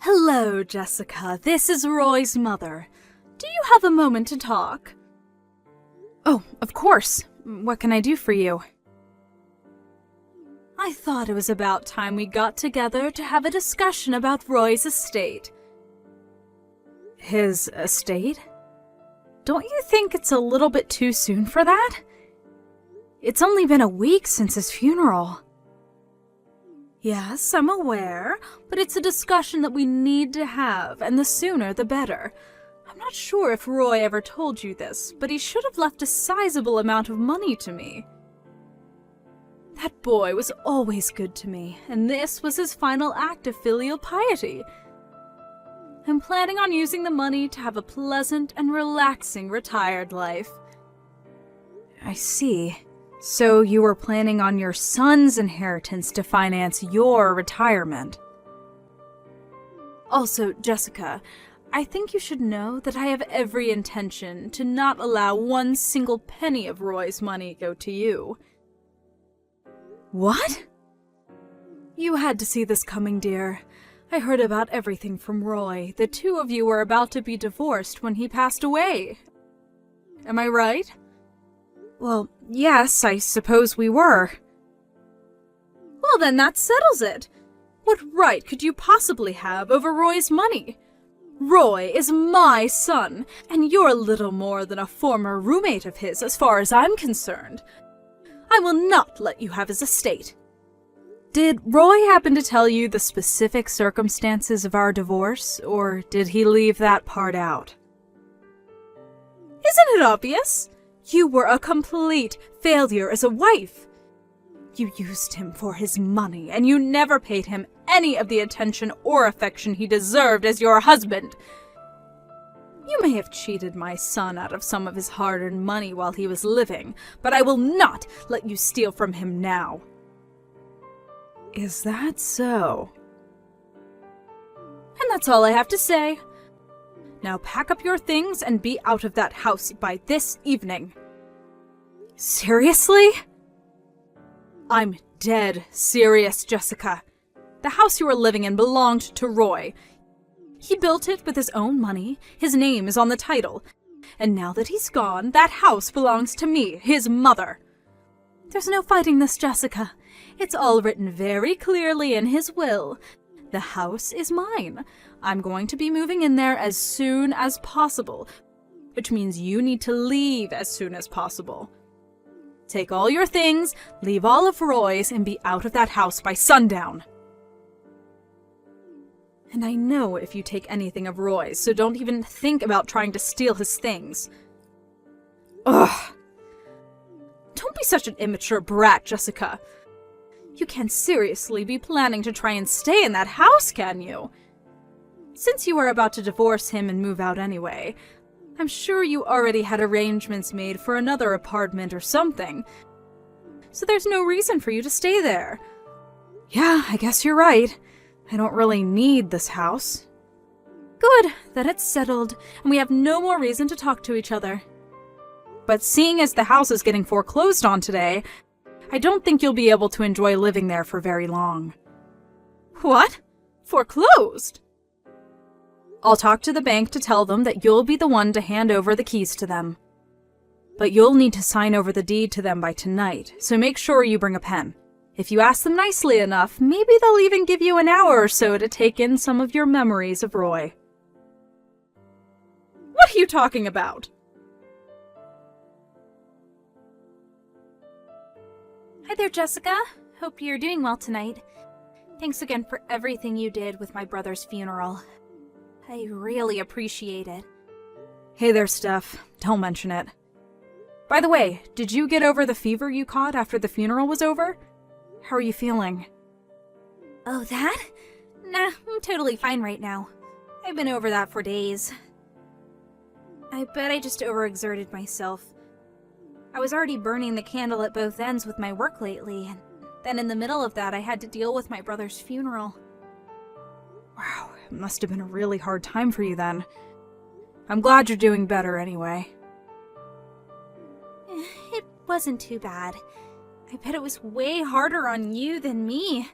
Hello, Jessica. This is Roy's mother. Do you have a moment to talk? Oh, of course. What can I do for you? I thought it was about time we got together to have a discussion about Roy's estate. His estate? Don't you think it's a little bit too soon for that? It's only been a week since his funeral. Yes, I'm aware, but it's a discussion that we need to have, and the sooner the better. I'm not sure if Roy ever told you this, but he should have left a sizable amount of money to me. That boy was always good to me, and this was his final act of filial piety. I'm planning on using the money to have a pleasant and relaxing retired life. I see. So you were planning on your son's inheritance to finance your retirement. Also, Jessica, I think you should know that I have every intention to not allow one single penny of Roy's money go to you. What? You had to see this coming, dear. I heard about everything from Roy. The two of you were about to be divorced when he passed away. Am I right? Well, yes, I suppose we were. Well, then that settles it. What right could you possibly have over Roy's money? Roy is my son, and you're little more than a former roommate of his as far as I'm concerned. I will not let you have his estate. Did Roy happen to tell you the specific circumstances of our divorce, or did he leave that part out? Isn't it obvious? You were a complete failure as a wife. You used him for his money, and you never paid him any of the attention or affection he deserved as your husband. You may have cheated my son out of some of his hard-earned money while he was living, but I will not let you steal from him now. Is that so? And that's all I have to say. Now pack up your things and be out of that house by this evening. Seriously? I'm dead serious, Jessica. The house you are living in belonged to Roy. He built it with his own money, his name is on the title, and now that he's gone, that house belongs to me, his mother. There's no fighting this, Jessica. It's all written very clearly in his will. The house is mine. I'm going to be moving in there as soon as possible, which means you need to leave as soon as possible. Take all your things, leave all of Roy's, and be out of that house by sundown. And I know if you take anything of Roy's, so don't even think about trying to steal his things. Ugh! Don't be such an immature brat, Jessica. You can't seriously be planning to try and stay in that house, can you? Since you are about to divorce him and move out anyway, I'm sure you already had arrangements made for another apartment or something. So there's no reason for you to stay there. Yeah, I guess you're right. I don't really need this house. Good, then it's settled, and we have no more reason to talk to each other. But seeing as the house is getting foreclosed on today, I don't think you'll be able to enjoy living there for very long. What? Foreclosed? I'll talk to the bank to tell them that you'll be the one to hand over the keys to them. But you'll need to sign over the deed to them by tonight, so make sure you bring a pen. If you ask them nicely enough, maybe they'll even give you an hour or so to take in some of your memories of Roy. What are you talking about? Hi there, Jessica. Hope you're doing well tonight. Thanks again for everything you did with my brother's funeral. I really appreciate it. Hey there, Steph. Don't mention it. By the way, did you get over the fever you caught after the funeral was over? How are you feeling? Oh, that? Nah, I'm totally fine right now. I've been over that for days. I bet I just overexerted myself. I was already burning the candle at both ends with my work lately, and then in the middle of that I had to deal with my brother's funeral. Wow, it must have been a really hard time for you then. I'm glad you're doing better anyway. It wasn't too bad. I bet it was way harder on you than me.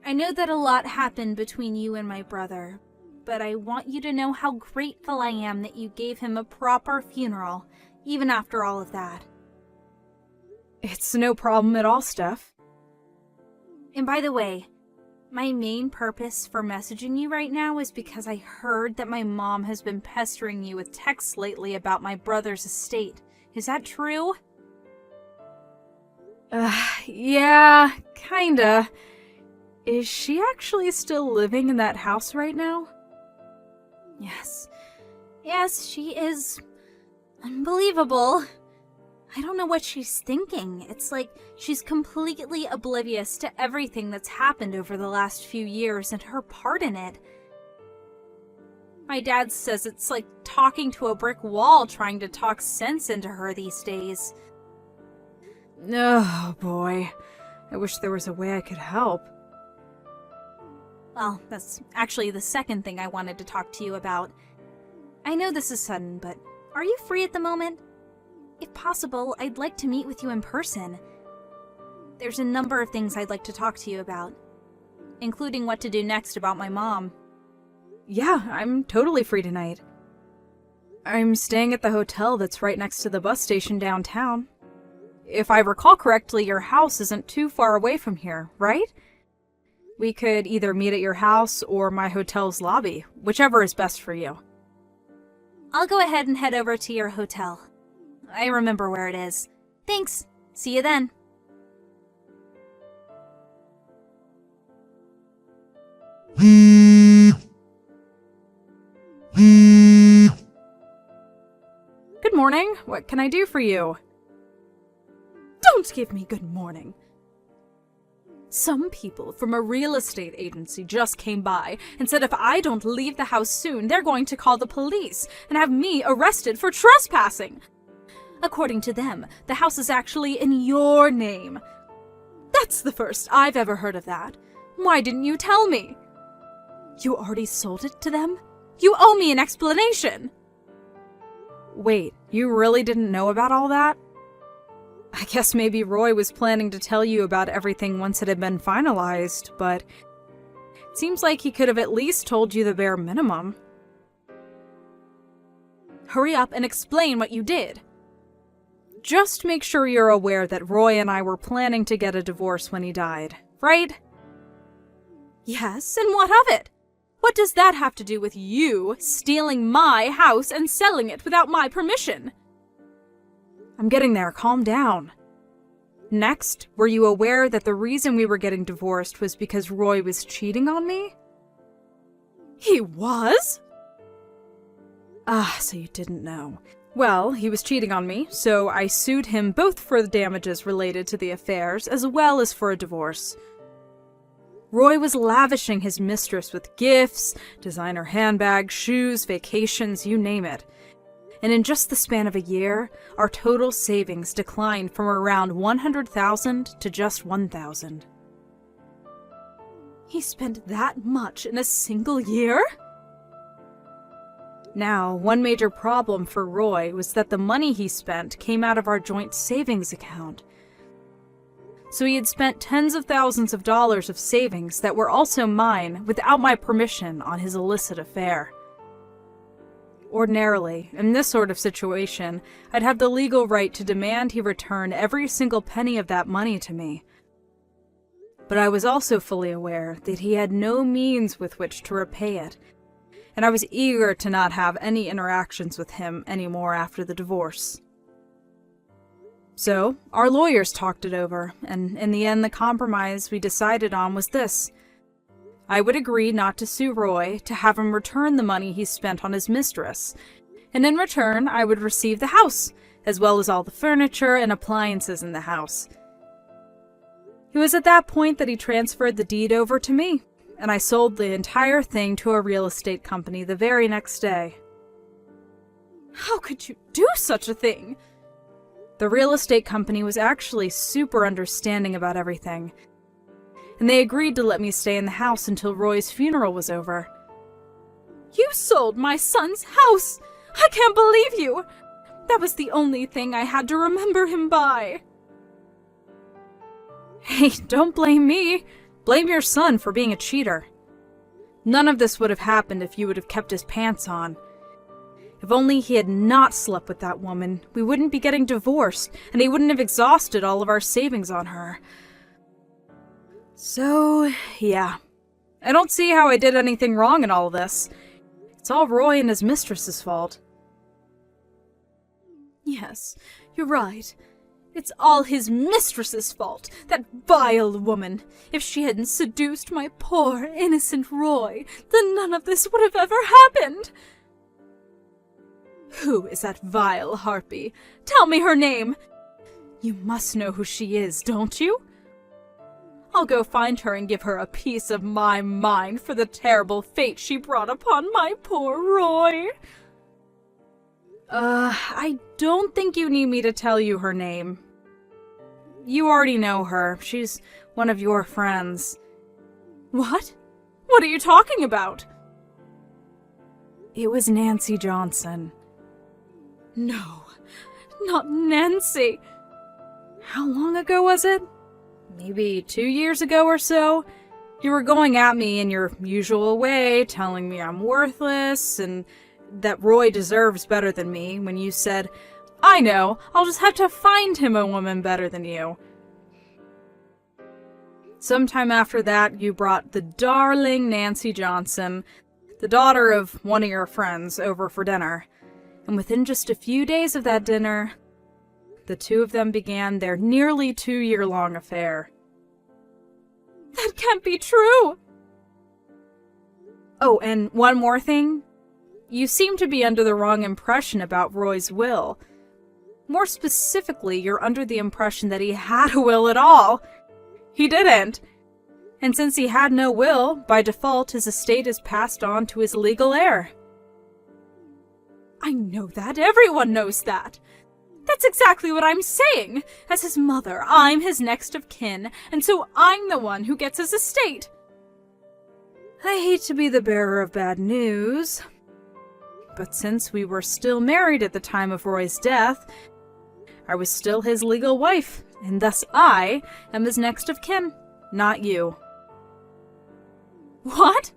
I know that a lot happened between you and my brother, but I want you to know how grateful I am that you gave him a proper funeral, even after all of that. It's no problem at all, Steph. And by the way, my main purpose for messaging you right now is because I heard that my mom has been pestering you with texts lately about my brother's estate. Is that true? Yeah, kinda. Is she actually still living in that house right now? Yes. Yes, she is. Unbelievable. I don't know what she's thinking. It's like she's completely oblivious to everything that's happened over the last few years and her part in it. My dad says it's like talking to a brick wall trying to talk sense into her these days. Oh boy. I wish there was a way I could help. Well, that's actually the second thing I wanted to talk to you about. I know this is sudden, but are you free at the moment? If possible, I'd like to meet with you in person. There's a number of things I'd like to talk to you about, including what to do next about my mom. Yeah, I'm totally free tonight. I'm staying at the hotel that's right next to the bus station downtown. If I recall correctly, your house isn't too far away from here, right? We could either meet at your house or my hotel's lobby, whichever is best for you. I'll go ahead and head over to your hotel. I remember where it is. Thanks. See you then. Good morning. What can I do for you? Don't give me good morning. Some people from a real estate agency just came by and said if I don't leave the house soon, they're going to call the police and have me arrested for trespassing. According to them, the house is actually in your name. That's the first I've ever heard of that. Why didn't you tell me? You already sold it to them? You owe me an explanation. Wait, you really didn't know about all that? I guess maybe Roy was planning to tell you about everything once it had been finalized, but it seems like he could have at least told you the bare minimum. Hurry up and explain what you did. Just make sure you're aware that Roy and I were planning to get a divorce when he died, right? Yes, and what of it? What does that have to do with you stealing my house and selling it without my permission? I'm getting there, calm down. Next, were you aware that the reason we were getting divorced was because Roy was cheating on me? He was? Ah, so you didn't know. Well, he was cheating on me, so I sued him both for the damages related to the affairs as well as for a divorce. Roy was lavishing his mistress with gifts, designer handbags, shoes, vacations, you name it. And in just the span of a year, our total savings declined from around $100,000 to just $1,000. He spent that much in a single year? Now, one major problem for Roy was that the money he spent came out of our joint savings account. So he had spent tens of thousands of dollars of savings that were also mine without my permission on his illicit affair. Ordinarily, in this sort of situation, I'd have the legal right to demand he return every single penny of that money to me. But I was also fully aware that he had no means with which to repay it, and I was eager to not have any interactions with him anymore after the divorce. So, our lawyers talked it over, and in the end the compromise we decided on was this. I would agree not to sue Roy, to have him return the money he spent on his mistress, and in return I would receive the house, as well as all the furniture and appliances in the house. It was at that point that he transferred the deed over to me, and I sold the entire thing to a real estate company the very next day. How could you do such a thing? The real estate company was actually super understanding about everything, and they agreed to let me stay in the house until Roy's funeral was over. You sold my son's house! I can't believe you! That was the only thing I had to remember him by. Hey, don't blame me. Blame your son for being a cheater. None of this would have happened if you would have kept his pants on. If only he had not slept with that woman, we wouldn't be getting divorced, and he wouldn't have exhausted all of our savings on her. So, yeah. I don't see how I did anything wrong in all this. It's all Roy and his mistress's fault. Yes, you're right. It's all his mistress's fault, that vile woman. If she hadn't seduced my poor, innocent Roy, then none of this would have ever happened. Who is that vile harpy? Tell me her name. You must know who she is, don't you? I'll go find her and give her a piece of my mind for the terrible fate she brought upon my poor Roy. I don't think you need me to tell you her name. You already know her. She's one of your friends. What? What are you talking about? It was Nancy Johnson. No, not Nancy. How long ago was it? Maybe 2 years ago or so? You were going at me in your usual way, telling me I'm worthless and that Roy deserves better than me, when you said, I know, I'll just have to find him a woman better than you. Sometime after that, you brought the darling Nancy Johnson, the daughter of one of your friends, over for dinner. And within just a few days of that dinner, the two of them began their nearly 2-year-long affair. That can't be true! Oh, and one more thing. You seem to be under the wrong impression about Roy's will. More specifically, you're under the impression that he had a will at all. He didn't. And since he had no will, by default his estate is passed on to his legal heir. I know that. Everyone knows that. That's exactly what I'm saying. As his mother, I'm his next of kin, and so I'm the one who gets his estate. I hate to be the bearer of bad news, but since we were still married at the time of Roy's death, I was still his legal wife, and thus I am his next of kin, not you. What?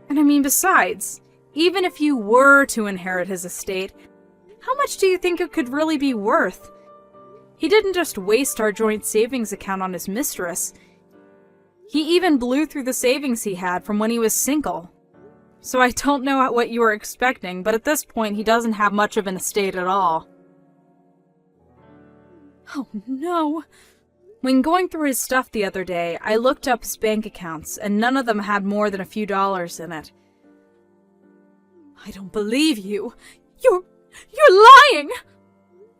And I mean, besides, even if you were to inherit his estate, how much do you think it could really be worth? He didn't just waste our joint savings account on his mistress. He even blew through the savings he had from when he was single. So I don't know what you were expecting, but at this point he doesn't have much of an estate at all. Oh no. When going through his stuff the other day, I looked up his bank accounts, and none of them had more than a few dollars in it. I don't believe you. You're lying!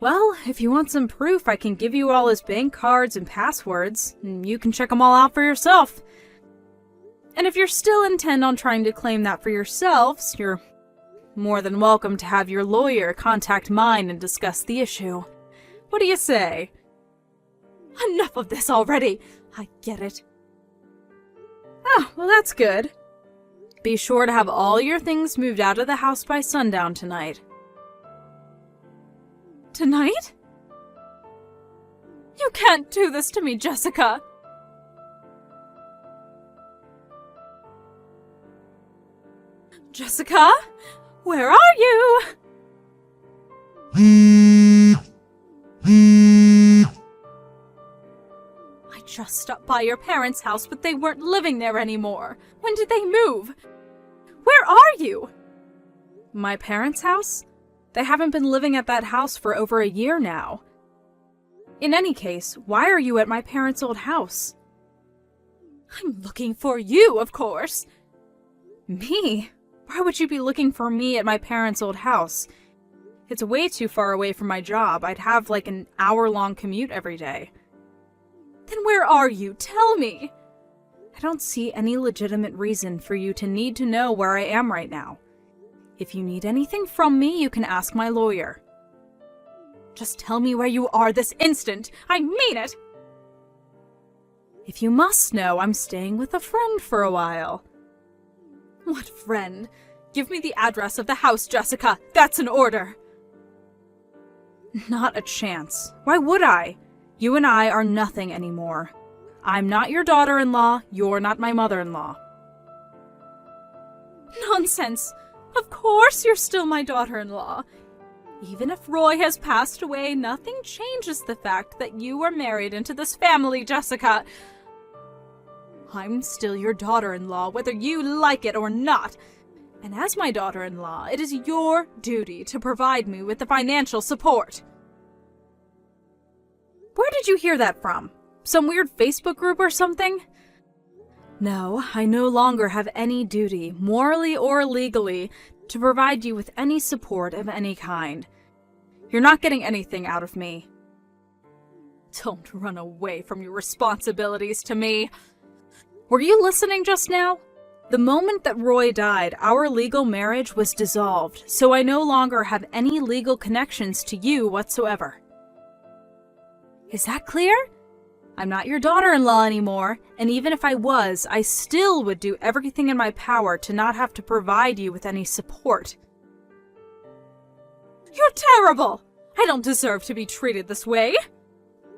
Well, if you want some proof, I can give you all his bank cards and passwords, and you can check them all out for yourself. And if you're still intent on trying to claim that for yourselves, you're more than welcome to have your lawyer contact mine and discuss the issue. What do you say? Enough of this already! I get it. Ah, well that's good. Be sure to have all your things moved out of the house by sundown tonight. Tonight? You can't do this to me, Jessica! Jessica? Where are you? I just stopped by your parents' house, but they weren't living there anymore. When did they move? Where are you? My parents' house? They haven't been living at that house for over a year now. In any case, why are you at my parents' old house? I'm looking for you, of course. Me? Why would you be looking for me at my parents' old house? It's way too far away from my job. I'd have like an hour-long commute every day. Then where are you? Tell me! I don't see any legitimate reason for you to need to know where I am right now. If you need anything from me, you can ask my lawyer. Just tell me where you are this instant. I mean it! If you must know, I'm staying with a friend for a while. What friend? Give me the address of the house, Jessica. That's an order. Not a chance. Why would I? You and I are nothing anymore. I'm not your daughter-in-law, you're not my mother-in-law. Nonsense! Of course you're still my daughter-in-law. Even if Roy has passed away, nothing changes the fact that you were married into this family, Jessica. I'm still your daughter-in-law, whether you like it or not. And as my daughter-in-law, it is your duty to provide me with the financial support. Where did you hear that from? Some weird Facebook group or something? No, I no longer have any duty, morally or legally, to provide you with any support of any kind. You're not getting anything out of me. Don't run away from your responsibilities to me. Were you listening just now? The moment that Roy died, our legal marriage was dissolved, so I no longer have any legal connections to you whatsoever. Is that clear? I'm not your daughter-in-law anymore, and even if I was, I still would do everything in my power to not have to provide you with any support. You're terrible! I don't deserve to be treated this way!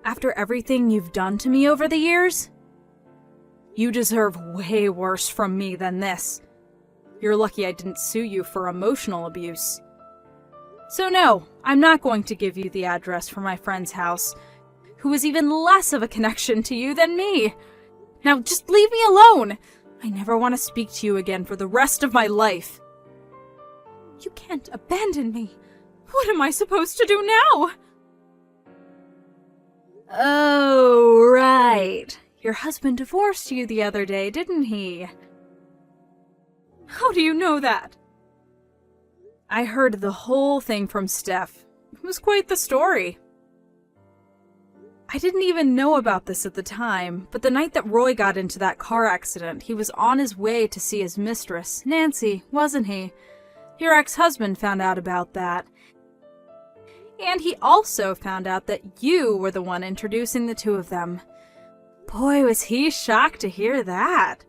After everything you've done to me over the years? You deserve way worse from me than this. You're lucky I didn't sue you for emotional abuse. So no, I'm not going to give you the address for my friend's house, who is even less of a connection to you than me. Now just leave me alone! I never want to speak to you again for the rest of my life. You can't abandon me. What am I supposed to do now? Oh, right. Your husband divorced you the other day, didn't he? How do you know that? I heard the whole thing from Steph. It was quite the story. I didn't even know about this at the time, but the night that Roy got into that car accident, he was on his way to see his mistress, Nancy, wasn't he? Your ex-husband found out about that. And he also found out that you were the one introducing the two of them. Boy, was he shocked to hear that.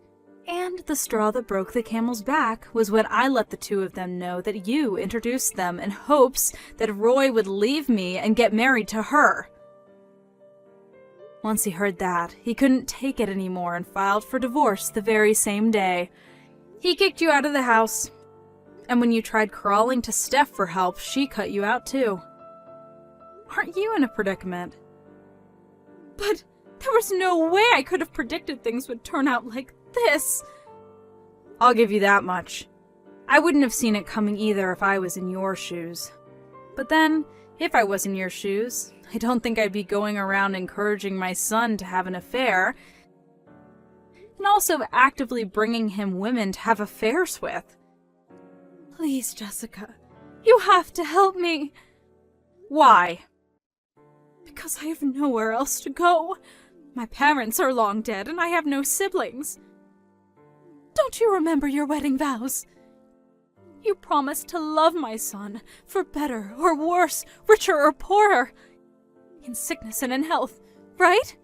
And the straw that broke the camel's back was when I let the two of them know that you introduced them in hopes that Roy would leave me and get married to her. Once he heard that, he couldn't take it anymore and filed for divorce the very same day. He kicked you out of the house. And when you tried crawling to Steph for help, she cut you out too. Aren't you in a predicament? But there was no way I could have predicted things would turn out like this. I'll give you that much. I wouldn't have seen it coming either if I was in your shoes. But then, if I was in your shoes, I don't think I'd be going around encouraging my son to have an affair, and also actively bringing him women to have affairs with. Please, Jessica, you have to help me. Why? Because I have nowhere else to go. My parents are long dead, and I have no siblings. Don't you remember your wedding vows? You promised to love my son, for better or worse, richer or poorer, in sickness and in health, right?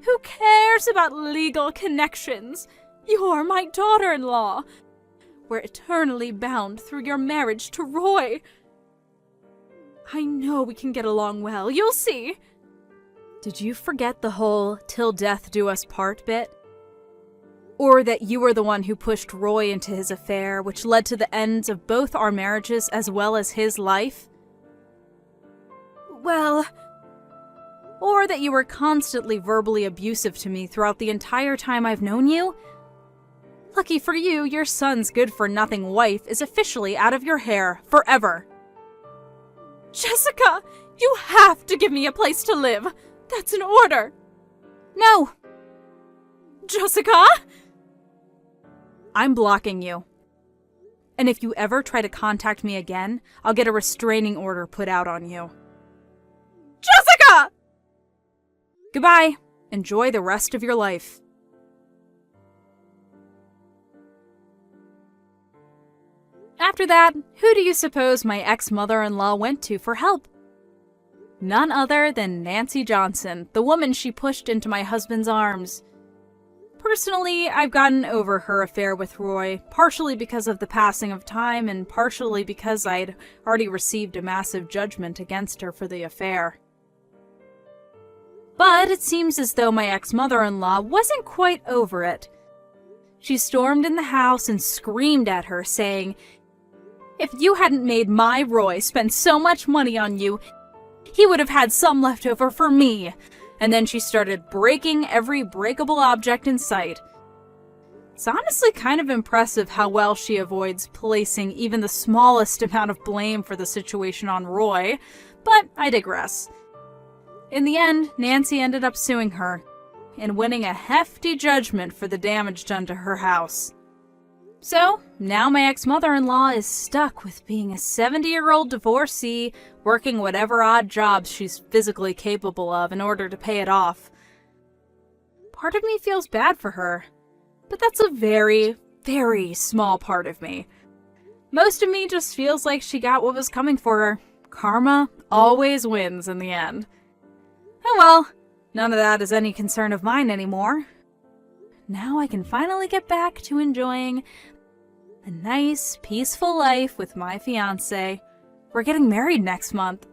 Who cares about legal connections? You're my daughter-in-law. We're eternally bound through your marriage to Roy. I know we can get along well, you'll see. Did you forget the whole "till death do us part" bit? Or that you were the one who pushed Roy into his affair, which led to the ends of both our marriages as well as his life? Well, or that you were constantly verbally abusive to me throughout the entire time I've known you? Lucky for you, your son's good-for-nothing wife is officially out of your hair forever. Jessica, you have to give me a place to live. That's an order. No. Jessica? I'm blocking you. And if you ever try to contact me again, I'll get a restraining order put out on you. Jessica! Goodbye. Enjoy the rest of your life. After that, who do you suppose my ex-mother-in-law went to for help? None other than Nancy Johnson, the woman she pushed into my husband's arms. Personally, I've gotten over her affair with Roy, partially because of the passing of time and partially because I'd already received a massive judgment against her for the affair. But it seems as though my ex-mother-in-law wasn't quite over it. She stormed in the house and screamed at her, saying, "If you hadn't made my Roy spend so much money on you, he would have had some left over for me." And then she started breaking every breakable object in sight. It's honestly kind of impressive how well she avoids placing even the smallest amount of blame for the situation on Roy, but I digress. In the end, Nancy ended up suing her and winning a hefty judgment for the damage done to her house. So, now my ex-mother-in-law is stuck with being a 70-year-old divorcee, working whatever odd jobs she's physically capable of in order to pay it off. Part of me feels bad for her, but that's a very, very small part of me. Most of me just feels like she got what was coming for her. Karma always wins in the end. Oh well, none of that is any concern of mine anymore. Now I can finally get back to enjoying a nice, peaceful life with my fiancé. We're getting married next month.